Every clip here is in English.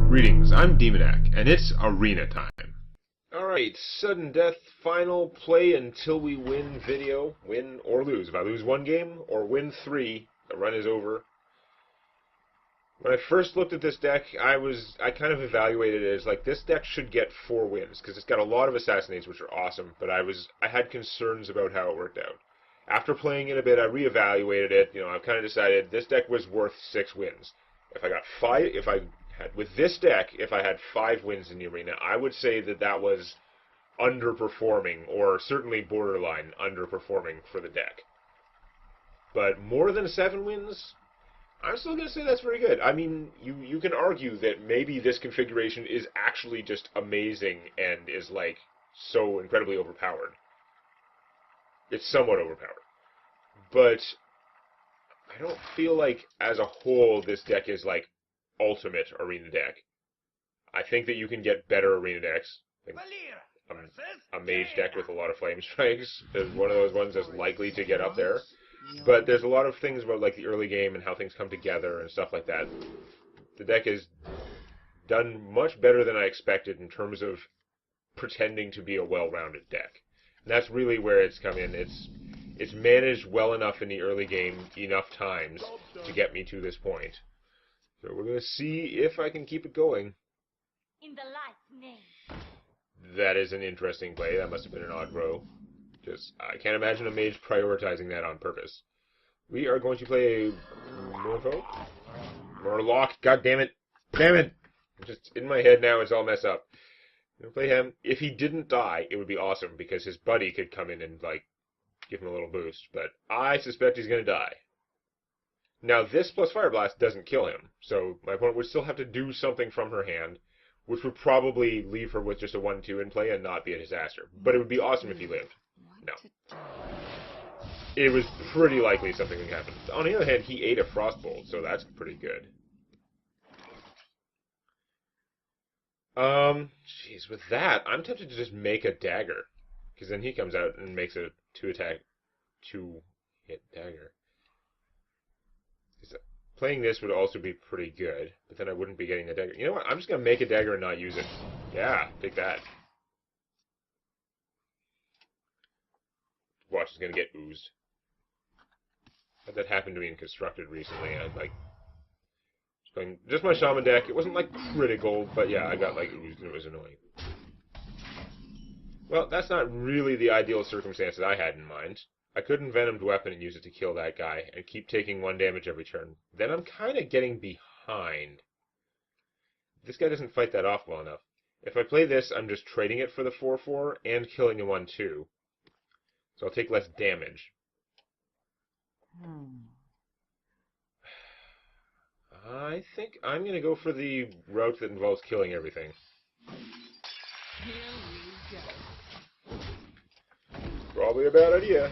Greetings, I'm Demonac, and it's arena time. Alright, sudden death, final play until we win video. Win or lose. If I lose one game, or win 3, the run is over. When I first looked at this deck, I kind of evaluated it as like, this deck should get 4 wins, because it's got a lot of assassinates, which are awesome, but I had concerns about how it worked out. After playing it a bit, I reevaluated it. I've kind of decided this deck was worth 6 wins. With this deck, if I had 5 wins in the arena, I would say that was underperforming, or certainly borderline underperforming for the deck. But more than 7 wins, I'm still going to say that's very good. I mean, you can argue that maybe this configuration is actually just amazing and is, like, so incredibly overpowered. It's somewhat overpowered. But I don't feel like, as a whole, this deck is, like, ultimate arena deck. I think that you can get better arena decks. A mage deck with a lot of flame strikes is one of those ones that's likely to get up there. But there's a lot of things about like the early game and how things come together and stuff like that. The deck is done much better than I expected in terms of pretending to be a well-rounded deck. And that's really where it's come in. It's managed well enough in the early game enough times to get me to this point. So we're going to see if I can keep it going. In the light's name. That is an interesting play. That must have been an odd row. I can't imagine a mage prioritizing that on purpose. We are going to play Morpho. Murloc. God damn it. Damn it! Just in my head now, it's all messed up. I'm going to play him. If he didn't die, it would be awesome, because his buddy could come in and, like, give him a little boost. But I suspect he's going to die. Now, this plus Fire Blast doesn't kill him, so my opponent would still have to do something from her hand, which would probably leave her with just a 1-2 in play and not be a disaster. But it would be awesome if he lived. No. It was pretty likely something would happen. On the other hand, he ate a Frostbolt, so that's pretty good. Jeez, with that, I'm tempted to just make a dagger. Because then he comes out and makes a 2-attack, 2-hit dagger. Playing this would also be pretty good, but then I wouldn't be getting the dagger. You know what? I'm just going to make a dagger and not use it. Yeah, take that. Watch is going to get oozed. Had that happened to me in Constructed recently, and I was playing just my Shaman deck. It wasn't, like, critical, but yeah, I got, like, oozed, and it was annoying. Well, that's not really the ideal circumstance that I had in mind. I could Envenomed Weapon and use it to kill that guy, and keep taking 1 damage every turn. Then I'm kind of getting behind. This guy doesn't fight that off well enough. If I play this, I'm just trading it for the 4-4 and killing a 1-2. So I'll take less damage. I think I'm going to go for the route that involves killing everything. Probably a bad idea.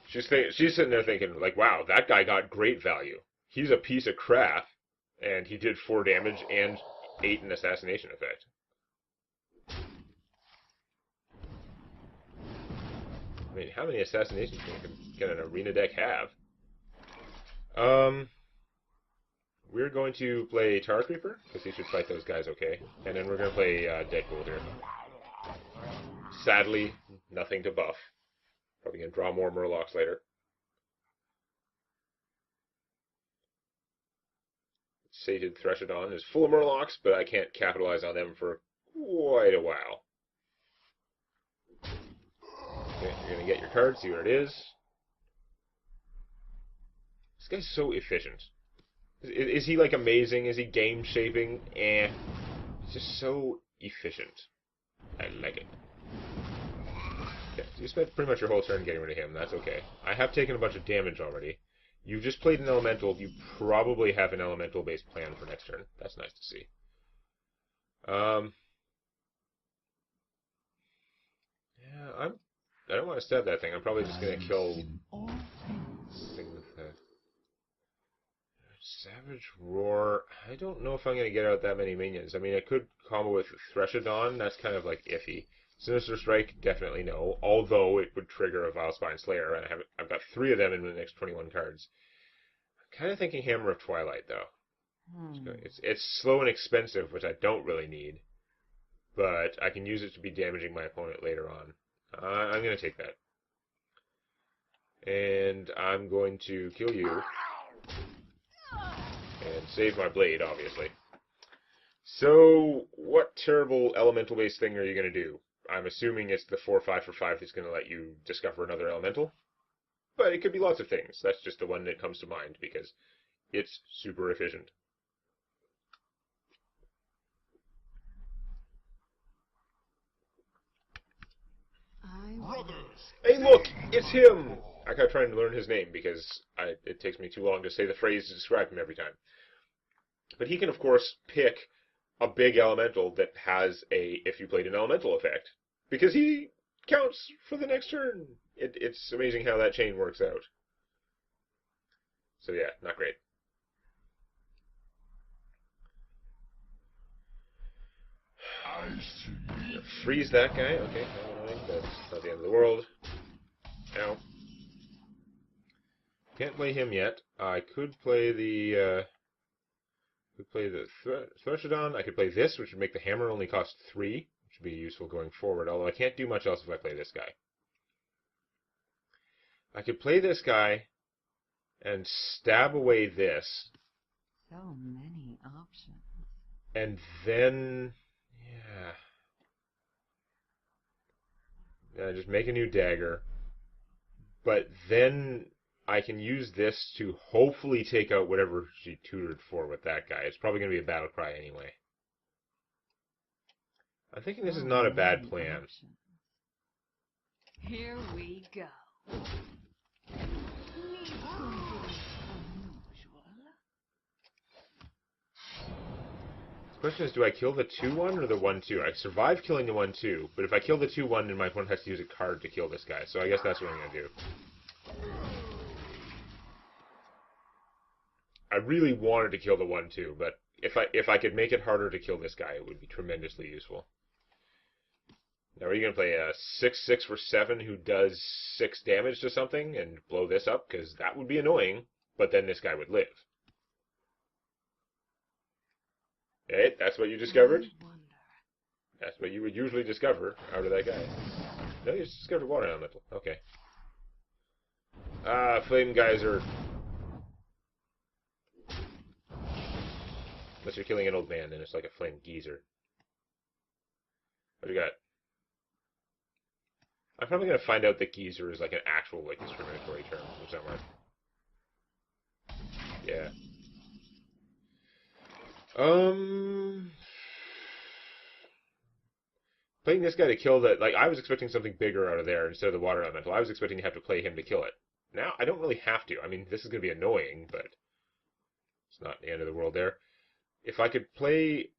She's sitting there thinking, like, wow, that guy got great value. He's a piece of crap, and he did 4 damage and 8 an assassination effect. I mean, how many assassinations can an arena deck have? We're going to play Tar Creeper, because he should fight those guys okay. And then we're going to play Deadpool here. Sadly, nothing to buff. Probably going to draw more Murlocs later. Sated Threshodon is full of Murlocs, but I can't capitalize on them for quite a while. Okay, you're going to get your card, see what it is. This guy's so efficient. Is he, like, amazing? Is he game-shaping? Eh. He's just so efficient. I like it. Okay, so you spent pretty much your whole turn getting rid of him. That's okay. I have taken a bunch of damage already. You've just played an elemental. You probably have an elemental-based plan for next turn. That's nice to see. Yeah, I don't want to stab that thing. I'm probably just going to kill this thing with the Savage Roar. I don't know if I'm going to get out that many minions. I mean, I could combo with Threshodon. That's kind of like iffy. Sinister Strike, definitely no. Although it would trigger a Vilespine Slayer, and I've got 3 of them in the next 21 cards. I'm kind of thinking Hammer of Twilight, though. It's slow and expensive, which I don't really need, but I can use it to be damaging my opponent later on. I'm going to take that. And I'm going to kill you. And save my blade, obviously. So, what terrible elemental-based thing are you going to do? I'm assuming it's the 4/5 for 5 that's going to let you discover another elemental. But it could be lots of things. That's just the one that comes to mind, because it's super efficient. Hey, look! It's him! I kept trying to learn his name, because it takes me too long to say the phrase to describe him every time. But he can, of course, pick a big elemental that has a if you played an elemental effect. Because he counts for the next turn. It's amazing how that chain works out. So yeah, not great. Freeze that guy. Okay, that's not the end of the world. Ow. Can't play him yet. I could play the Threshadon. I could play this, which would make the hammer only cost 3, which would be useful going forward, although I can't do much else if I play this guy. I could play this guy and stab away this. So many options. And then, just make a new dagger. But then I can use this to hopefully take out whatever she tutored for with that guy. It's probably going to be a battle cry anyway. I'm thinking this is not a bad plan. Options. Here we go. The question is, do I kill the 2/1 or the 1/2? I survive killing the 1/2, but if I kill the 2/1, then my opponent has to use a card to kill this guy. So I guess that's what I'm going to do. I really wanted to kill the 1/2, but if I could make it harder to kill this guy, it would be tremendously useful. Now, are you going to play a 6/6 for 7 who does 6 damage to something and blow this up? Because that would be annoying, but then this guy would live. Hey, that's what you discovered? That's what you would usually discover out of that guy. No, you just discovered water elemental. Okay. Flame geyser. Unless you're killing an old man, then it's like a flame geyser. What do you got? I'm probably going to find out that geyser is like an actual like discriminatory term from somewhere. Yeah. Playing this guy to kill that, like, I was expecting something bigger out of there instead of the water elemental. I was expecting to have to play him to kill it. Now, I don't really have to. I mean, this is going to be annoying, but it's not the end of the world there. If I could play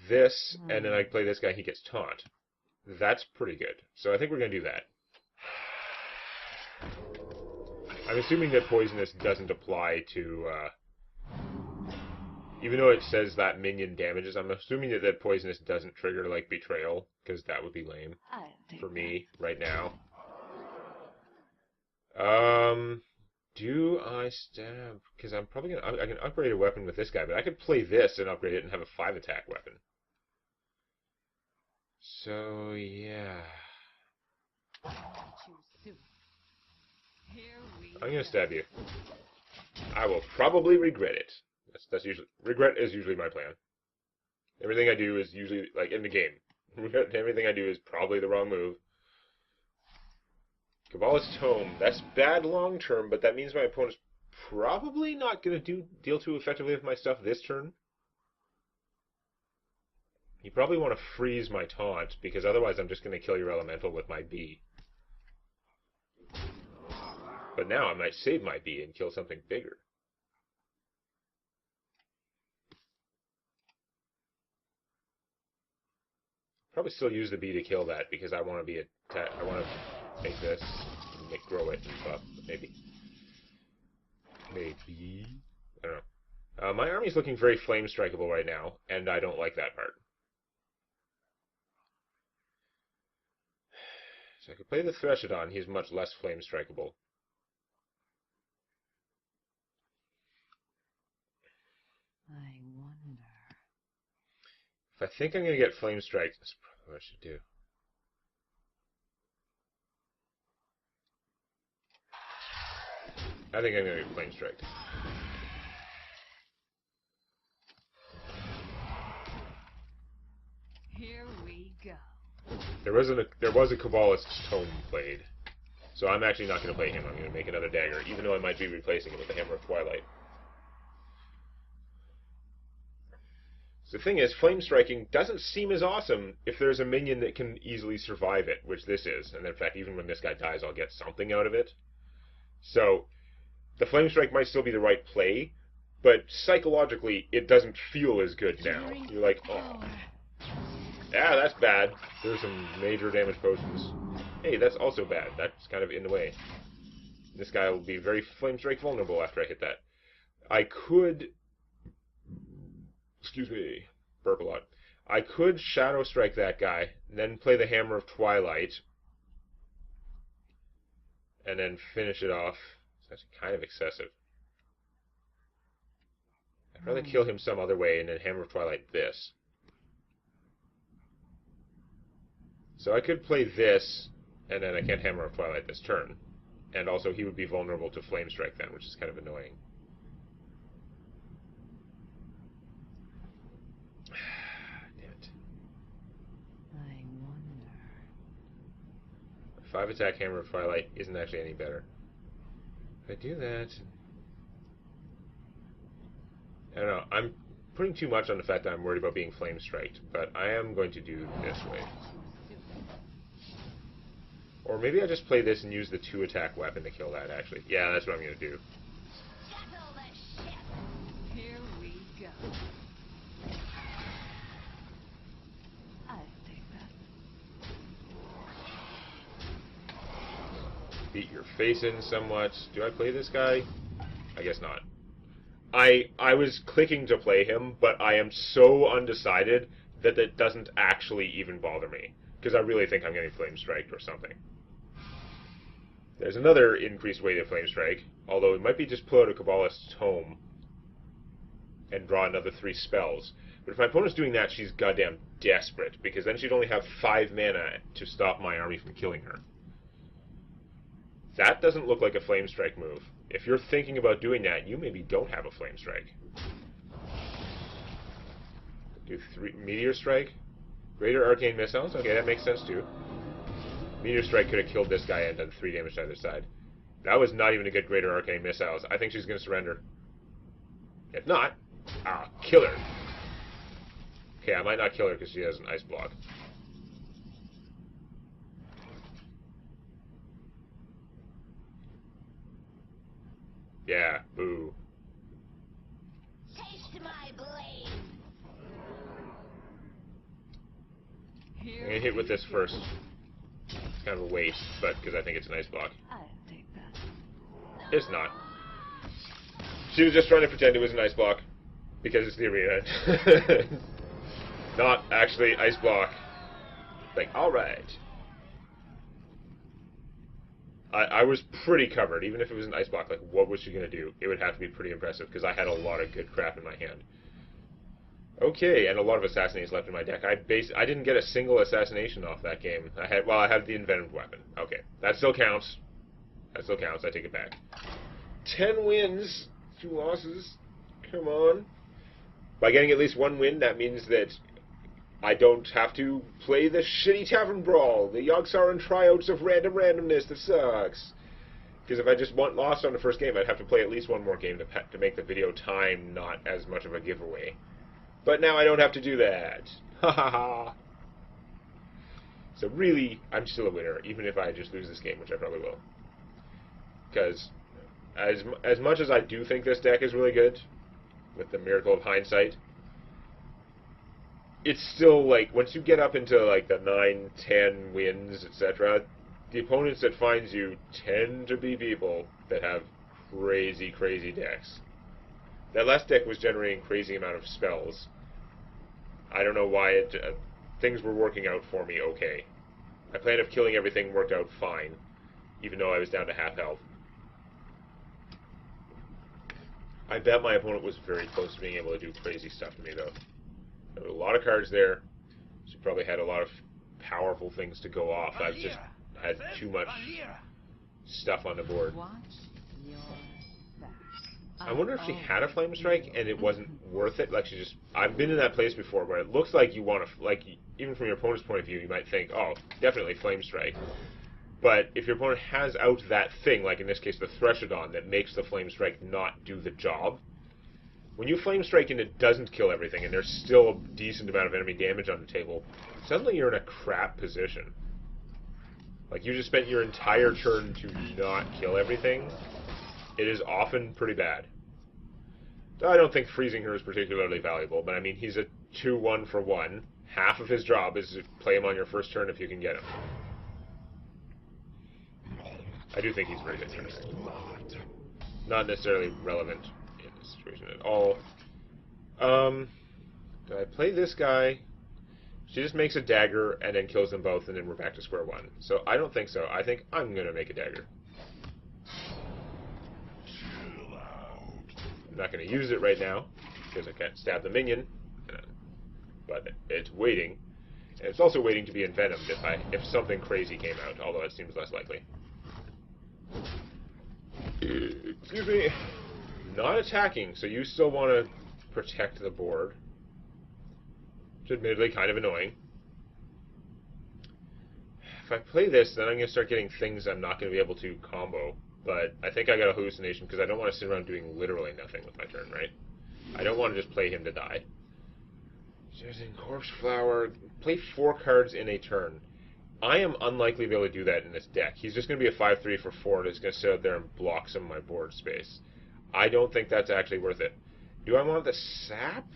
this, and then I play this guy, he gets taunt. That's pretty good. So I think we're going to do that. I'm assuming that poisonous doesn't apply to, even though it says that minion damages, I'm assuming that poisonous doesn't trigger, like, betrayal, because that would be lame for me right now. Do I stab? Because I'm probably going to, I can upgrade a weapon with this guy, but I could play this and upgrade it and have a 5 attack weapon. So, yeah. I'm going to stab you. I will probably regret it. That's usually, regret is usually my plan. Everything I do is usually, like, in the game. Everything I do is probably the wrong move. Kabbalist Tome. That's bad long term, but that means my opponent's probably not going to deal too effectively with my stuff this turn. You probably want to freeze my taunt, because otherwise I'm just going to kill your elemental with my B. But now I might save my B and kill something bigger. Probably still use the B to kill that, because I want to I want to take this and grow it and stuff. Maybe. I don't know. My army's looking very flame strikeable right now, and I don't like that part. So I could play the Threshadon. He's much less flame strikeable. If I think I'm going to get Flame Strike, that's probably what I should do. I think I'm going to get Flame Strike. Here we go. There was a Kabbalist's Tome played, so I'm actually not going to play him. I'm going to make another dagger, even though I might be replacing it with the Hammer of Twilight. So the thing is, Flame Striking doesn't seem as awesome if there's a minion that can easily survive it, which this is. And in fact, even when this guy dies, I'll get something out of it. So the Flame Strike might still be the right play, but psychologically, it doesn't feel as good now. You're like, oh, yeah, that's bad. There's some major damage potions. Hey, that's also bad. That's kind of in the way. This guy will be very Flame Strike vulnerable after I hit that. I could... Excuse me, burp a lot. I could Shadow Strike that guy, and then play the Hammer of Twilight, and then finish it off. It's actually kind of excessive. I'd rather kill him some other way, and then Hammer of Twilight this. So I could play this, and then I can't Hammer of Twilight this turn. And also he would be vulnerable to Flame Strike then, which is kind of annoying. Damn it. I wonder. 5 attack Hammer of Twilight isn't actually any better. If I do that... I don't know, I'm putting too much on the fact that I'm worried about being Flame Striked, but I am going to do this way. Or maybe I just play this and use the 2 attack weapon to kill that, actually. Yeah, that's what I'm going to do. Here we go. I'll take that. Beat your face in somewhat. Do I play this guy? I guess not. I was clicking to play him, but I am so undecided that it doesn't actually even bother me. Because I really think I'm getting Flame Striked or something. There's another increased way to Flame Strike, although it might be just pull out a Kabbalist's Tome and draw another 3 spells. But if my opponent's doing that, she's goddamn desperate, because then she'd only have 5 mana to stop my army from killing her. That doesn't look like a Flame Strike move. If you're thinking about doing that, you maybe don't have a Flame Strike. Do 3 Meteor Strike? Greater Arcane Missiles? Okay, that makes sense too. Meteor Strike could have killed this guy and done 3 damage to either side. That was not even a good Greater Arcane Missiles. I think she's going to surrender. If not, I'll kill her. Okay, I might not kill her because she has an Ice Block. Yeah, boo. Taste my blade. Here I'm going to hit with this first. It's kind of a waste, but because I think it's an Ice Block. I'll take that. It's not. She was just trying to pretend it was an Ice Block because it's the arena. Not actually Ice Block. Like, alright. I was pretty covered, even if it was an Ice Block. Like, what was she going to do? It would have to be pretty impressive, because I had a lot of good crap in my hand. Okay, and a lot of Assassinates left in my deck. I didn't get a single Assassination off that game. I had the Envenomed Weapon. Okay, that still counts. That still counts. I take it back. 10 wins, 2 losses. Come on. By getting at least 1 win, that means that I don't have to play the shitty Tavern Brawl, the Yogg-Saron tryouts of random randomness that sucks. Because if I just lost on the first game, I'd have to play at least 1 more game to make the video time not as much of a giveaway. But now I don't have to do that. Ha ha ha. So really, I'm still a winner, even if I just lose this game, which I probably will. Because as much as I do think this deck is really good, with the Miracle of Hindsight, it's still, like, once you get up into, like, the 9, 10 wins, etc., the opponents that finds you tend to be people that have crazy, crazy decks. That last deck was generating crazy amount of spells. I don't know why things were working out for me okay. My plan of killing everything worked out fine, even though I was down to half health. I bet my opponent was very close to being able to do crazy stuff to me, though. There were a lot of cards there. She probably had a lot of powerful things to go off. I've just had too much stuff on the board. Watch your back. I wonder if she had a Flame Strike and it wasn't worth it. Like she just, I've been in that place before where it looks like you want to, like even from your opponent's point of view, you might think, oh, definitely Flame Strike. But if your opponent has out that thing, like in this case the Threshodon, that makes the Flame Strike not do the job, when you Flame Strike and it doesn't kill everything and there's still a decent amount of enemy damage on the table, suddenly you're in a crap position. Like you just spent your entire turn to not kill everything. It is often pretty bad. So I don't think freezing her is particularly valuable, but I mean he's a 2-1 for 1. Half of his job is to play him on your first turn if you can get him. I do think he's very good turn. Not necessarily relevant in this situation at all. Do I play this guy? She just makes a dagger and then kills them both, and then we're back to square one. So I don't think so. I think I'm going to make a dagger. I'm not going to use it right now, because I can't stab the minion. But it's waiting. And it's also waiting to be envenomed if something crazy came out, although it seems less likely. Excuse me. Not attacking, so you still want to protect the board. Which is admittedly kind of annoying. If I play this, then I'm going to start getting things I'm not going to be able to combo. But I think I got a hallucination because I don't want to sit around doing literally nothing with my turn, right? I don't want to just play him to die. Using Corpse Flower. Play 4 cards in a turn. I am unlikely to be able to do that in this deck. He's just going to be a 5-3 for 4 that's going to sit out there and block some of my board space. I don't think that's actually worth it. Do I want the sap?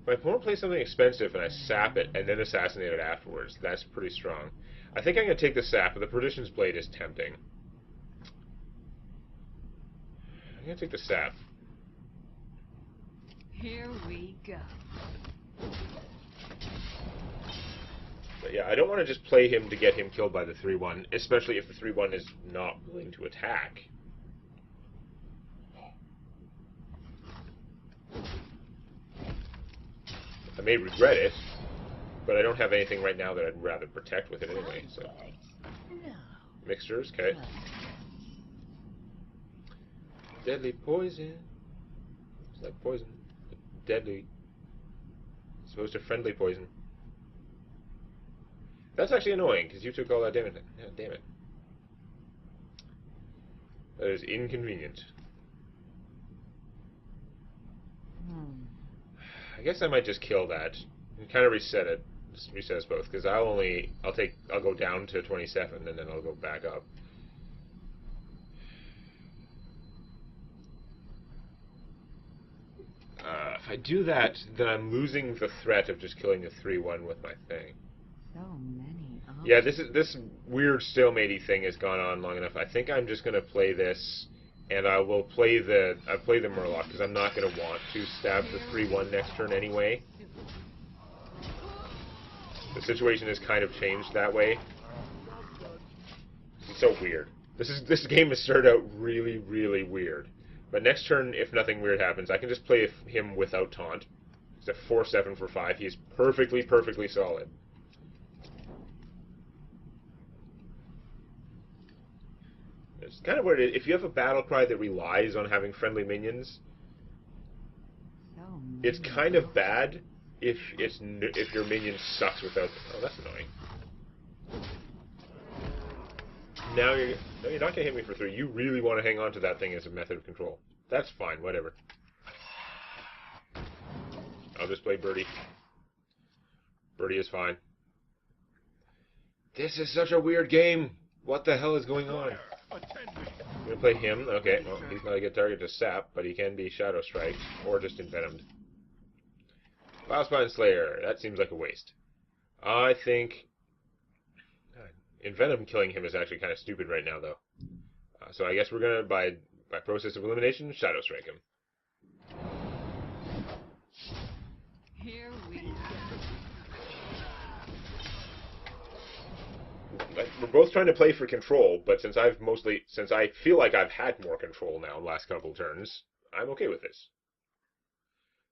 If my opponent plays something expensive and I sap it and then assassinate it afterwards, that's pretty strong. I think I'm going to take the sap, but the Perdition's Blade is tempting. I'm going to take the sap. Here we go. But yeah, I don't want to just play him to get him killed by the 3-1, especially if the 3-1 is not willing to attack. I may regret it, but I don't have anything right now that I'd rather protect with it anyway, so. Mixtures, okay. Deadly poison. It's like poison. But deadly. As opposed to friendly poison. That's actually annoying, because you took all that damage. Yeah, damn it. That is inconvenient. I guess I might just kill that and kind of reset it. Just reset us both, because I'll go down to 27 and then I'll go back up. If I do that, then I'm losing the threat of just killing the 3-1 with my thing. So many options. Yeah, this weird stalemate-y thing has gone on long enough. I think I'm just going to play this, and I will play the Murloc, because I'm not going to want to stab the 3-1 next turn anyway. The situation has kind of changed that way. It's so weird. This game has started out really, really weird. But next turn, if nothing weird happens, I can just play him without taunt. It's a 4-7 for 5. He's perfectly, perfectly solid. It's kind of weird. If you have a battle cry that relies on having friendly minions, it's kind of bad if your minion sucks without. Oh, that's annoying. Now you're not gonna hit me for 3. You really want to hang on to that thing as a method of control. That's fine. Whatever. I'll just play Birdie. Birdie is fine. This is such a weird game. What the hell is going on? I'm gonna play him. Okay, well, he's not a good target to sap, but he can be Shadow Striked, or just Envenomed. Bowspine Slayer. That seems like a waste. I think Envenom killing him is actually kind of stupid right now, though. So I guess we're gonna, by process of elimination, Shadow Strike him. Here we go. We're both trying to play for control, but since I feel like I've had more control now the last couple turns, I'm okay with this.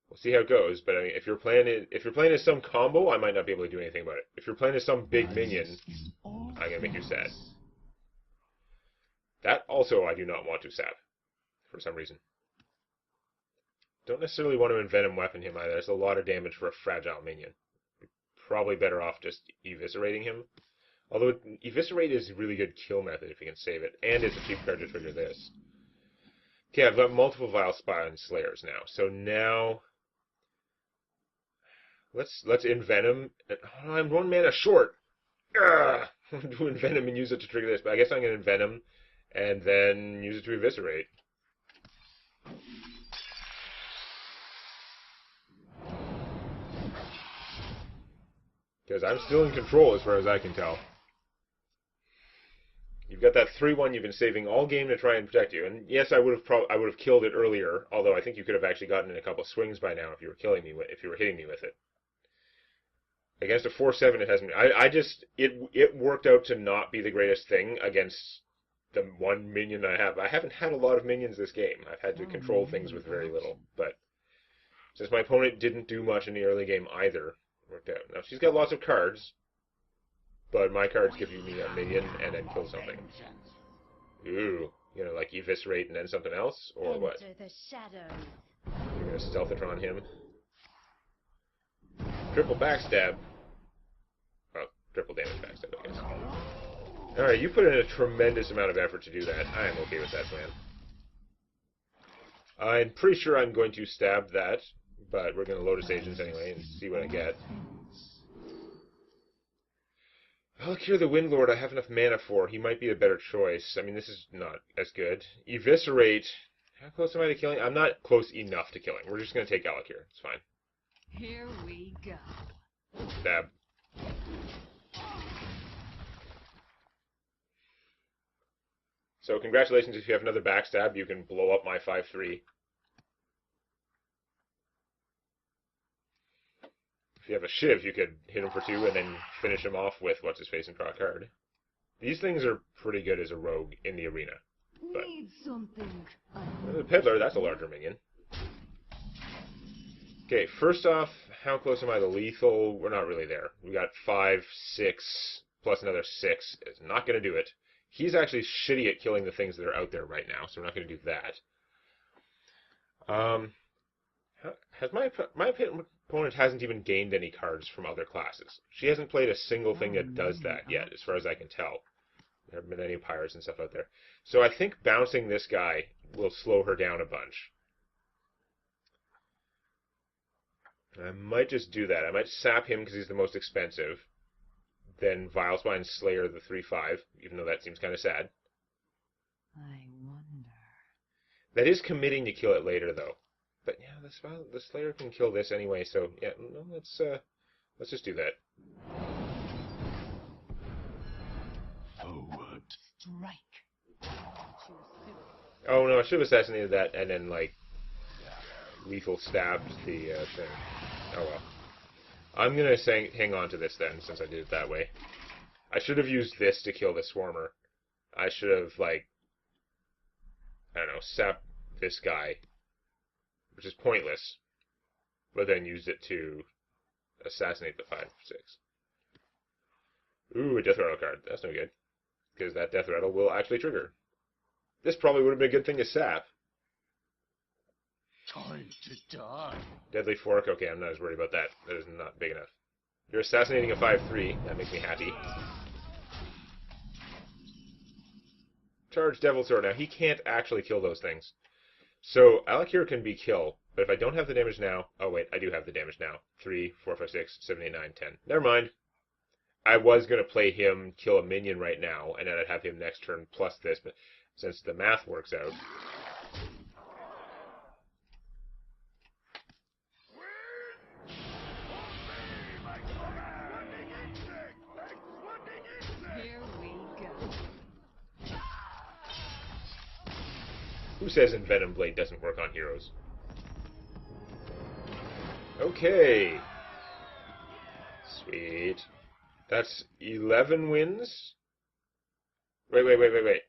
We'll see how it goes. But I mean, if you're playing as some combo, I might not be able to do anything about it. If you're playing as some big minion, I'm gonna make you sad. That also I do not want to sap for some reason. Don't necessarily want to Envenom Weapon him either. That's a lot of damage for a fragile minion. Probably better off just eviscerating him. Although Eviscerate is a really good kill method if you can save it, and it's a cheap card to trigger this. Okay, I've got multiple Vile Spine Slayers now. So now let's Envenom. Oh, I'm 1 mana short. Ugh! I'm going to Envenom and use it to trigger this, but I guess I'm going to Envenom and then use it to Eviscerate. Because I'm still in control as far as I can tell. You've got that 3-1 you've been saving all game to try and protect you. And yes, I would have killed it earlier, although I think you could have actually gotten in a couple swings by now if you were hitting me with it. Against a 4/7 it hasn't. It worked out to not be the greatest thing against the one minion I have. I haven't had a lot of minions this game. I've had to control things with very little. But since my opponent didn't do much in the early game either, it worked out. Now she's got lots of cards, but my cards give me a minion and then kill something. Ooh, like Eviscerate and then something else, or what? The shadows. You're gonna Stealthatron him. Triple backstab. Well, triple damage backstab, I guess. Alright, you put in a tremendous amount of effort to do that. I am okay with that plan. I'm pretty sure I'm going to stab that, but we're going to Lotus Agents anyway and see what I get. Valkyrie the Windlord I have enough mana for. He might be a better choice. I mean, this is not as good. Eviscerate. How close am I to killing? I'm not close enough to killing. We're just going to take Valkyrie. It's fine. Here we go. Stab. So congratulations, if you have another backstab, you can blow up my 5/3. If you have a Shiv, you could hit him for 2 and then finish him off with what's-his-face and draw a card. These things are pretty good as a rogue in the arena. But Need something. the Peddler, that's a larger minion. Okay, first off, how close am I to lethal? We're not really there. We got 5, 6, plus another 6. It's not going to do it. He's actually shitty at killing the things that are out there right now, so we're not going to do that. Has my opponent hasn't even gained any cards from other classes. She hasn't played a single thing that does that yet, as far as I can tell. There haven't been any pirates and stuff out there. So I think bouncing this guy will slow her down a bunch. I might just do that. I might sap him because he's the most expensive. Then Vilespine Slayer the 3/5, even though that seems kind of sad. I wonder. That is committing to kill it later, though. But yeah, the Slayer can kill this anyway. So yeah, no, let's just do that. Forward. Strike. Oh no, I should have assassinated that and then like lethal stabbed the thing. Oh well. I'm gonna hang on to this then, since I did it that way. I should have used this to kill the Swarmer. I should have, like, I don't know, sapped this guy, which is pointless, but then used it to assassinate the 5/6. Ooh, a Death Rattle card. That's no good, because that Death Rattle will actually trigger. This probably would have been a good thing to sap. Time to die. Deadly Fork, okay, I'm not as worried about that. That is not big enough. You're assassinating a 5/3. That makes me happy. Charge Devil Sword. Now, he can't actually kill those things. So, Alakir can be killed, but if I don't have the damage now... Oh, wait, I do have the damage now. 3, 4, 5, 6, 7, 8, 9, 10. Never mind. I was going to play him kill a minion right now, and then I'd have him next turn plus this, but since the math works out... Here we go. Who says Envenom Blade doesn't work on heroes? Okay. Sweet. That's 11 wins? Wait.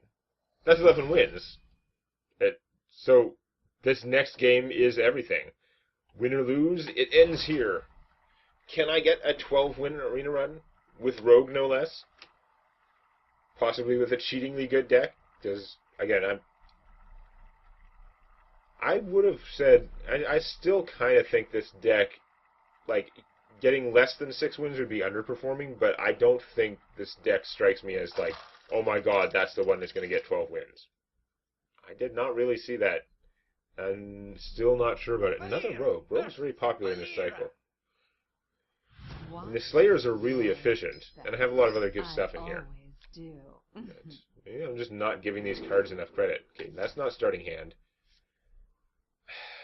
That's 11 wins. So, this next game is everything. Win or lose, it ends here. Can I get a 12-win arena run? With Rogue, no less? Possibly with a cheatingly good deck? Because, again, I would have said... I still kind of think this deck, like, getting less than 6 wins would be underperforming, but I don't think this deck strikes me as, like, oh my god, that's the one that's going to get 12 wins. I did not really see that. I'm still not sure about it. Another Rogue. Rogue's very popular in this cycle. And the Slayers are really efficient, and I have a lot of other good stuff in here. Maybe I'm just not giving these cards enough credit. Okay, that's not starting hand.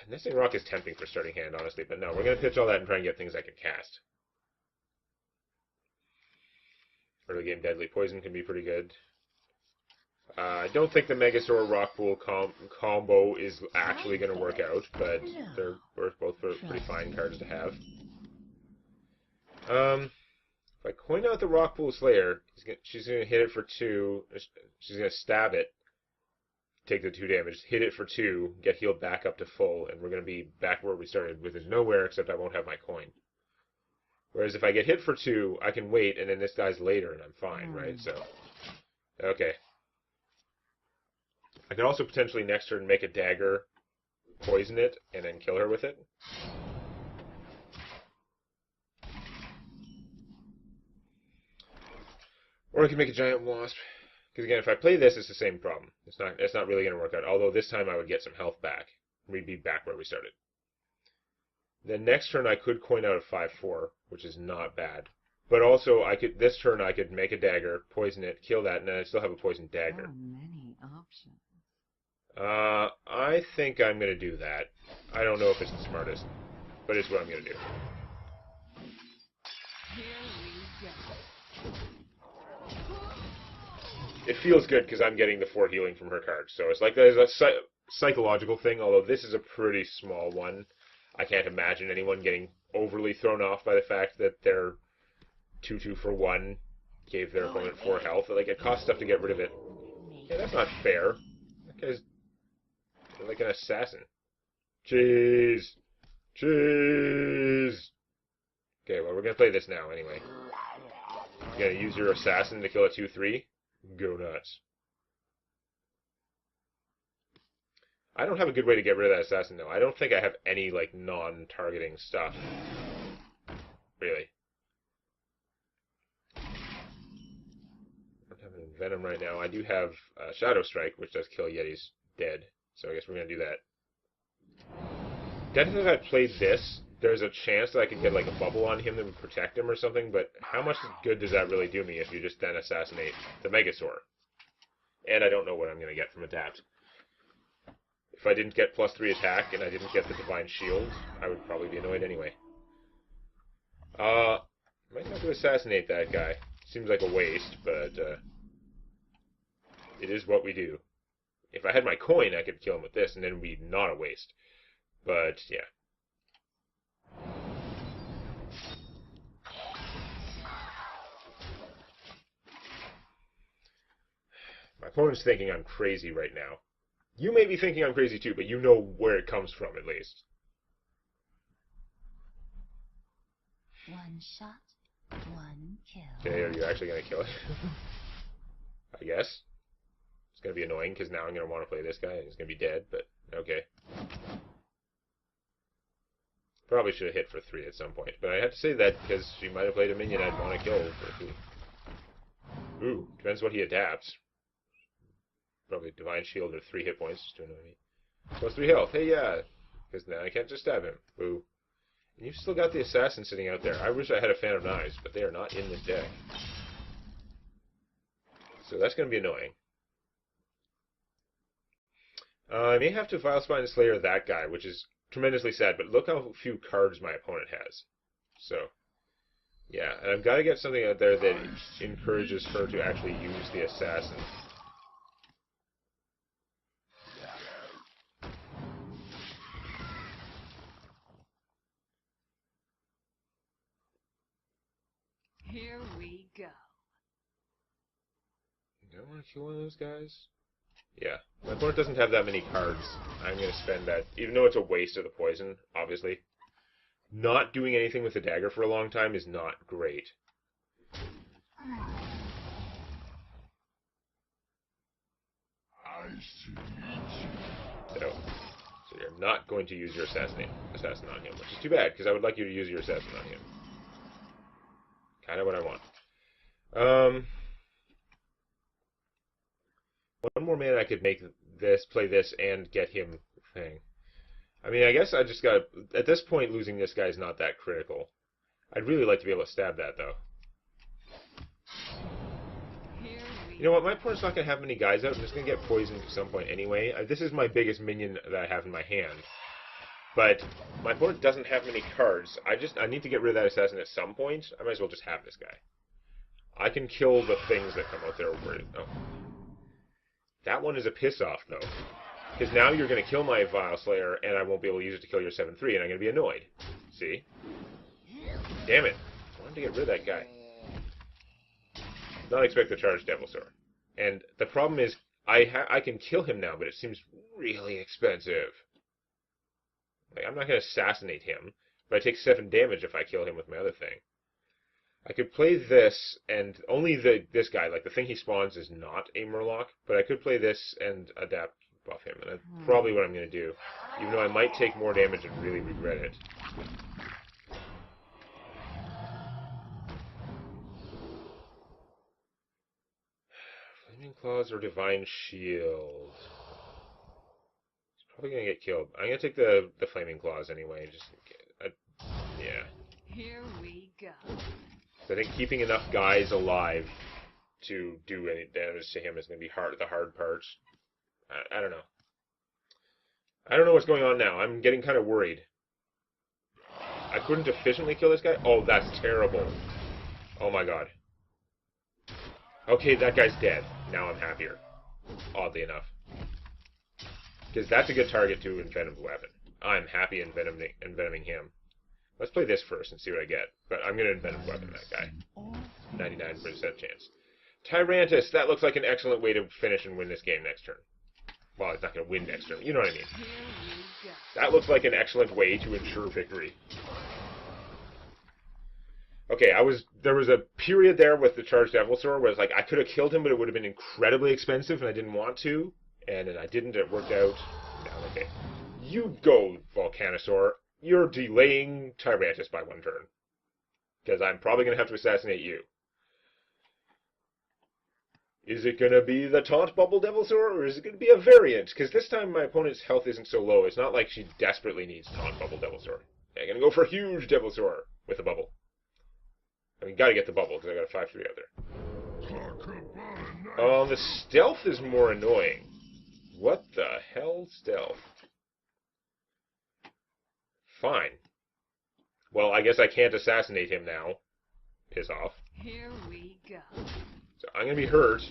Nesting Rock is tempting for starting hand, honestly, but no, we're going to pitch all that and try and get things I can cast. Early game Deadly Poison can be pretty good. I don't think the Megasaur Rockpool combo is actually going to work out, but they're both pretty fine cards to have. If I coin out the Rockpool Slayer, she's going to hit it for 2. She's going to stab it, take the 2 damage, hit it for 2, get healed back up to full, and we're going to be back where we started, with nowhere, except I won't have my coin. Whereas if I get hit for 2, I can wait, and then this dies later, and I'm fine, right? So, okay. I could also potentially next turn make a dagger, poison it, and then kill her with it. Or I could make a giant wasp. Because again, if I play this, it's the same problem. It's not really going to work out. Although this time I would get some health back. We'd be back where we started. Then next turn I could coin out a 5/4, which is not bad. But also this turn I could make a dagger, poison it, kill that, and then I still have a poison dagger. So many options. I think I'm going to do that. I don't know if it's the smartest, but it's what I'm going to do. Here we go. It feels good because I'm getting the 4 healing from her cards. So it's like there's a psychological thing, although this is a pretty small one. I can't imagine anyone getting overly thrown off by the fact that their 2/2 for 1 gave their opponent 4 health. Like, it costs stuff to get rid of it. Yeah, that's not fair. That guy's like an assassin. Jeez. Jeez. Okay, well, we're going to play this now anyway. You're going to use your assassin to kill a 2/3? Go nuts. I don't have a good way to get rid of that assassin, though. I don't think I have any, like, non-targeting stuff. Really. I don't have an Venom right now. I do have Shadow Strike, which does kill Yetis dead. So I guess we're going to do that. Definitely if I played this, there's a chance that I could get like a bubble on him that would protect him or something, but how much good does that really do me if you just then assassinate the Megasaur? And I don't know what I'm going to get from Adapt. If I didn't get +3 attack and I didn't get the Divine Shield, I would probably be annoyed anyway. Might have to assassinate that guy. Seems like a waste, but it is what we do. If I had my coin, I could kill him with this, and then it would be not a waste. But, yeah. My opponent's thinking I'm crazy right now. You may be thinking I'm crazy too, but you know where it comes from, at least. One shot, one kill. Okay, are you actually going to kill it? I guess. It's going to be annoying, because now I'm going to want to play this guy, and he's going to be dead, but okay. Probably should have hit for 3 at some point, but I have to say that because she might have played a minion I'd want to kill for 3. Ooh, depends what he adapts. Probably Divine Shield or 3 hit points just to annoy me. Plus 3 health, hey yeah! Because now I can't just stab him. Boo. And you've still got the Assassin sitting out there. I wish I had a Fan of Knives, but they are not in this deck. So that's going to be annoying. I may have to Vilespine Slayer that guy, which is tremendously sad, but look how few cards my opponent has. So, yeah, and I've got to get something out there that encourages her to actually use the Assassin. Here we go. Do I want to kill one of those guys? Yeah. My opponent doesn't have that many cards. I'm going to spend that, even though it's a waste of the poison, obviously. not doing anything with the dagger for a long time is not great. So you're not going to use your assassin on him, which is too bad, because I would like you to use your assassin on him. Kind of what I want. One more man I could make this, play this, and get him thing. I mean, I guess I just got... At this point, losing this guy is not that critical. I'd really like to be able to stab that, though. You know what? My opponent's not going to have many guys out. I'm just going to get poisoned at some point anyway. This is my biggest minion that I have in my hand. But my opponent doesn't have many cards. I need to get rid of that assassin at some point. I might as well just have this guy. I can kill the things that come out there. Oh. That one is a piss-off, though. Because now you're going to kill my Vile Slayer, and I won't be able to use it to kill your 7-3, and I'm going to be annoyed. See? Damn it. I wanted to get rid of that guy. Not expect the charged Devilsaur. And the problem is, I can kill him now, but it seems really expensive. Like, I'm not going to assassinate him, but I take 7 damage if I kill him with my other thing. I could play this, and only this guy, like the thing he spawns is not a Murloc, but I could play this and adapt buff him, and that's probably what I'm going to do, even though I might take more damage and really regret it. Flaming Claws or Divine Shield? He's probably going to get killed. I'm going to take the Flaming Claws anyway, just yeah. Here we go. I think keeping enough guys alive to do any damage to him is going to be the hard part. I don't know. I don't know what's going on now. I'm getting kind of worried. I couldn't efficiently kill this guy? Oh, that's terrible. Oh my god. Okay, that guy's dead. Now I'm happier. Oddly enough. Because that's a good target to Envenom's weapon. I'm happy envenoming him. Let's play this first and see what I get. But I'm going to Envenom weapon that guy. 99% chance. Tyrantus, that looks like an excellent way to finish and win this game next turn. Well, it's not going to win next turn. You know what I mean. That looks like an excellent way to ensure victory. Okay, there was a period there with the Charged Devilsaur where it's like I could have killed him, but it would have been incredibly expensive, and I didn't want to. And then I didn't. It worked out. No, okay. You go, Volcanosaur. You're delaying Tyrantus by 1 turn. Because I'm probably going to have to assassinate you. Is it going to be the Taunt Bubble Devilsaur, or is it going to be a variant? Because this time my opponent's health isn't so low. It's not like she desperately needs Taunt Bubble Devilsaur. I'm going to go for Huge Devilsaur with a bubble. I mean, got to get the bubble, because I got a 5-3 out there. The stealth is more annoying. What the hell, stealth? Fine. Well, I guess I can't assassinate him now. Piss off. Here we go. So I'm going to be hurt.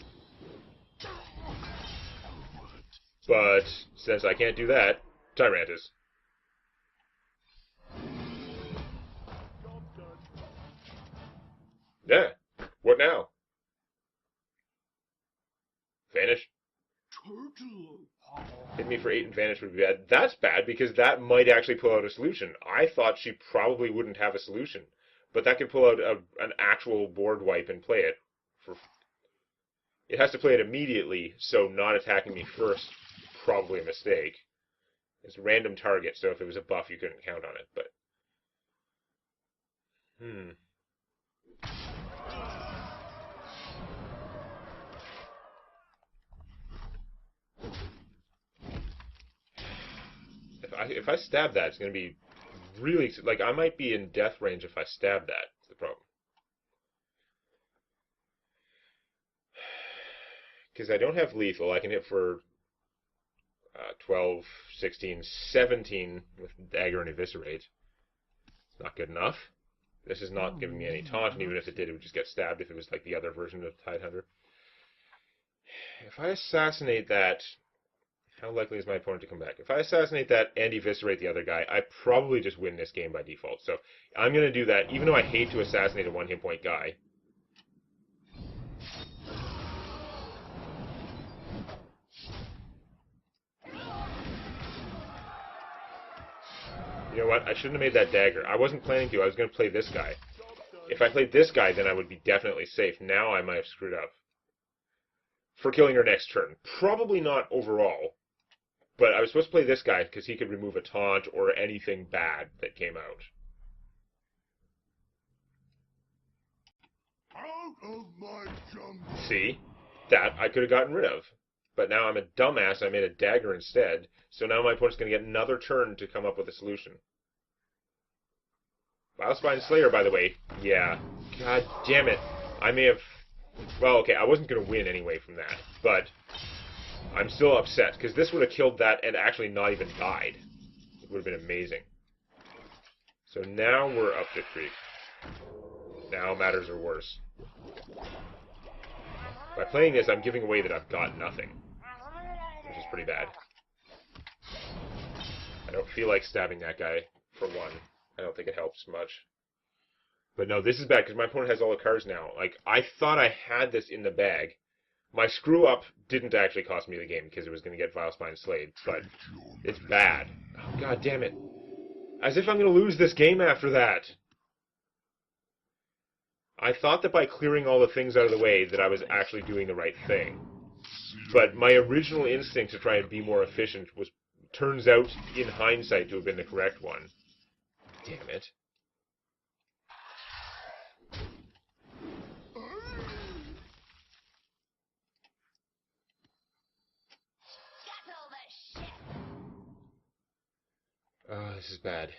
But since I can't do that, Tyrantus. Yeah. What now? Vanish? Hit me for 8 and vanish would be bad. That's bad because that might actually pull out a solution. I thought she probably wouldn't have a solution. But that could pull out an actual board wipe and play it. It has to play it immediately, so not attacking me first, probably a mistake. It's a random target, so if it was a buff, you couldn't count on it. But If I stab that, it's going to be really... Like, I might be in death range if I stab that. That's the problem. Because I don't have lethal. I can hit for 12, 16, 17 with dagger and eviscerate. It's not good enough. This is not giving me any taunt, and even if it did, it would just get stabbed if it was like the other version of Tidehunter. If I assassinate that... How likely is my opponent to come back? If I assassinate that and eviscerate the other guy, I probably just win this game by default. So I'm going to do that, even though I hate to assassinate a 1-hit point guy. You know what? I shouldn't have made that dagger. I wasn't planning to. I was going to play this guy. If I played this guy, then I would be definitely safe. Now I might have screwed up. For killing her next turn. Probably not overall. But I was supposed to play this guy because he could remove a taunt or anything bad that came out. Out of my jungle. See? That I could have gotten rid of. But now I'm a dumbass. I made a dagger instead. So now my opponent's going to get another turn to come up with a solution. Vilespine Slayer, by the way. Yeah. God damn it. I may have... Well, okay, I wasn't going to win anyway from that. But I'm still upset, because this would have killed that and actually not even died. It would have been amazing. So now we're up to creep. Now matters are worse. By playing this, I'm giving away that I've got nothing. Which is pretty bad. I don't feel like stabbing that guy, for one. I don't think it helps much. But no, this is bad, because my opponent has all the cards now. Like, I thought I had this in the bag. My screw-up didn't actually cost me the game, because it was going to get Vilespine slayed, but it's bad. Oh, God damn it. As if I'm going to lose this game after that. I thought that by clearing all the things out of the way that I was actually doing the right thing. But my original instinct to try and be more efficient turns out, in hindsight, to have been the correct one. Damn it. Oh, this is bad. I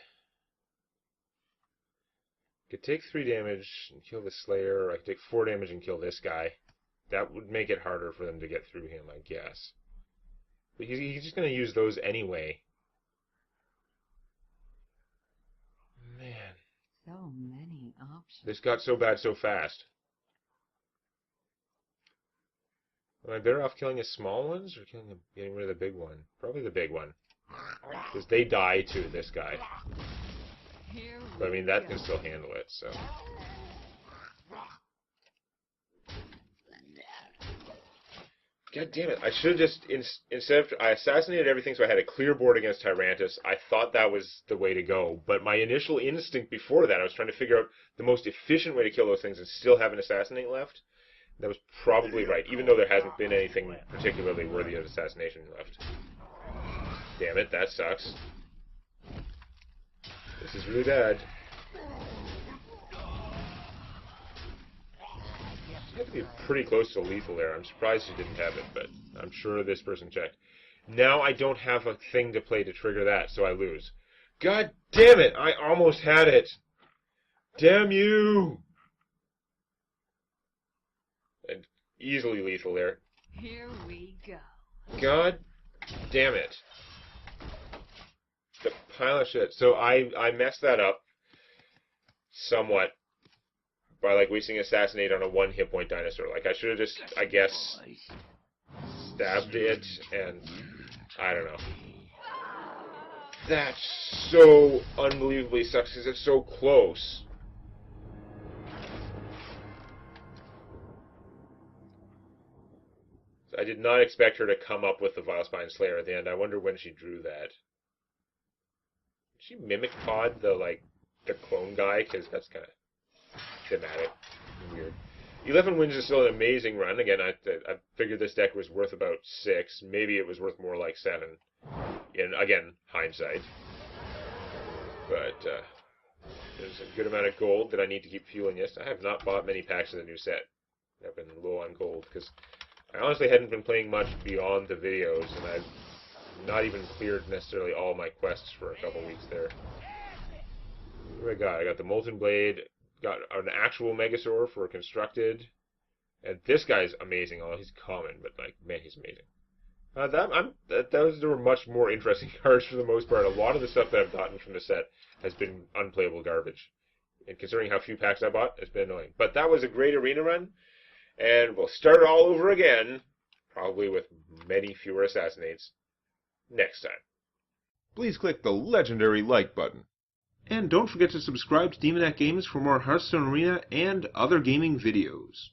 could take 3 damage and kill the Slayer, or I could take 4 damage and kill this guy. That would make it harder for them to get through him, I guess. But he's just going to use those anyway. Man. So many options. This got so bad so fast. Am I better off killing the small ones or getting rid of the big one? Probably the big one. Because they die to this guy. But I mean, that can still handle it, so. God damn it. I should have just, instead of, I assassinated everything so I had a clear board against Tyrantus. I thought that was the way to go. But my initial instinct before that, I was trying to figure out the most efficient way to kill those things and still have an assassinate left. That was probably right, even though there hasn't been anything particularly worthy of assassination left. Damn it, that sucks. This is really bad. You have to be pretty close to lethal there. I'm surprised you didn't have it, but I'm sure this person checked. Now I don't have a thing to play to trigger that, so I lose. God damn it! I almost had it! Damn you! And easily lethal there. Here we go. God damn it. The pile of shit. So I messed that up somewhat by like wasting assassinate on a 1 hit point dinosaur. Like I should have just, I guess, stabbed it and I don't know. That so unbelievably sucks because it's so close. I did not expect her to come up with the Vilespine Slayer at the end. I wonder when she drew that. Did she mimic pod the clone guy? Because that's kind of thematic and weird. 11 wins is still an amazing run. Again, I figured this deck was worth about 6. Maybe it was worth more like 7. In, again, hindsight. But there's a good amount of gold that I need to keep fueling this. I have not bought many packs of the new set. I've been low on gold because I honestly hadn't been playing much beyond the videos, and I've not even cleared necessarily all my quests for a couple weeks there. What do I got? I got the Molten Blade, got an actual Megasaur for Constructed, and this guy's amazing. Oh, he's common, but like, man, he's amazing. There were much more interesting cards for the most part. A lot of the stuff that I've gotten from the set has been unplayable garbage. And considering how few packs I bought, it's been annoying. But that was a great arena run, and we'll start all over again, probably with many fewer assassinates, next time. Please click the legendary like button. And don't forget to subscribe to Demonac Games for more Hearthstone Arena and other gaming videos.